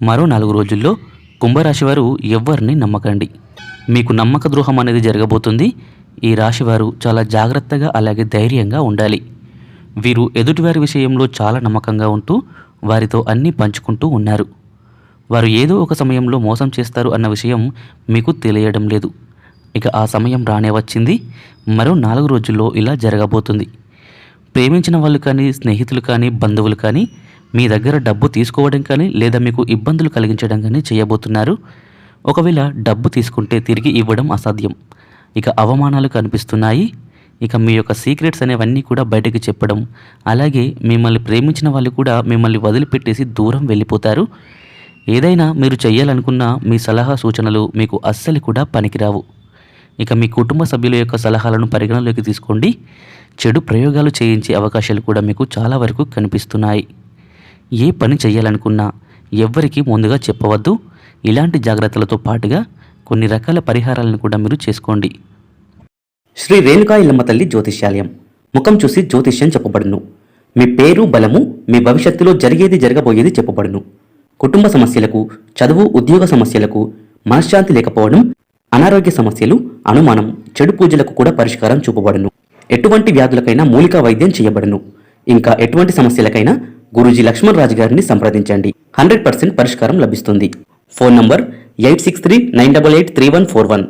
మరో 4 రోజుల్లో కుంభరాశి వారు ఎవ్వరిని నమ్మకండి. మీకు నమ్మక ద్రోహం అనేది జరగబోతుంది. ఈ రాశివారు చాలా జాగ్రత్తగా అలాగే ధైర్యంగా ఉండాలి. వీరు ఎదుటివారి విషయంలో చాలా నమ్మకంగా ఉంటూ వారితో అన్నీ పంచుకుంటూ ఉన్నారు. వారు ఏదో ఒక సమయంలో మోసం చేస్తారు అన్న విషయం మీకు తెలియడం లేదు. ఇక ఆ సమయం రానే వచ్చింది. మరో 4 రోజుల్లో ఇలా జరగబోతుంది. ప్రేమించిన వాళ్ళు కానీ, స్నేహితులు కానీ, బంధువులు కానీ మీ దగ్గర డబ్బు తీసుకోవడం కానీ లేదా మీకు ఇబ్బందులు కలిగించడం కానీ చేయబోతున్నారు. ఒకవేళ డబ్బు తీసుకుంటే తిరిగి ఇవ్వడం అసాధ్యం. ఇక అవమానాలు కనిపిస్తున్నాయి. ఇక మీ యొక్క సీక్రెట్స్ అనేవన్నీ కూడా బయటకు చెప్పడం, అలాగే మిమ్మల్ని ప్రేమించిన వాళ్ళు కూడా మిమ్మల్ని వదిలిపెట్టేసి దూరం వెళ్ళిపోతారు. ఏదైనా మీరు చేయాలనుకున్న మీ సలహా సూచనలు మీకు అస్సలు కూడా పనికిరావు. ఇక మీ కుటుంబ సభ్యుల యొక్క సలహాలను పరిగణలోకి తీసుకోండి. చెడు ప్రయోగాలు చేయించే అవకాశాలు కూడా మీకు చాలా వరకు కనిపిస్తున్నాయి. ఏ పని చేయాలనుకున్నా ఎవ్వరికీ ముందుగా చెప్పవద్దు. ఇలాంటి జాగ్రత్తలతో పాటుగా కొన్ని రకాల పరిహారాలను కూడా మీరు చేసుకోండి. శ్రీ రేణుకా ఎల్లమ్మ తల్లి జ్యోతిష్యాలయం. ముఖం చూసి జ్యోతిష్యం చెప్పబడును. మీ పేరు బలము, మీ భవిష్యత్తులో జరిగేది జరగబోయేది చెప్పబడును. కుటుంబ సమస్యలకు, చదువు ఉద్యోగ సమస్యలకు, మనశ్శాంతి లేకపోవడం, అనారోగ్య సమస్యలు, అనుమానం, చెడు పూజలకు కూడా పరిష్కారం చూపబడును. ఎటువంటి వ్యాధులకైనా మూలికా వైద్యం చేయబడును. ఇంకా ఎటువంటి సమస్యలకైనా గురూజీ లక్ష్మణ్ రాజు గారిని సంప్రదించండి. 100% పరిష్కారం లభిస్తుంది. Phone number 8639883141.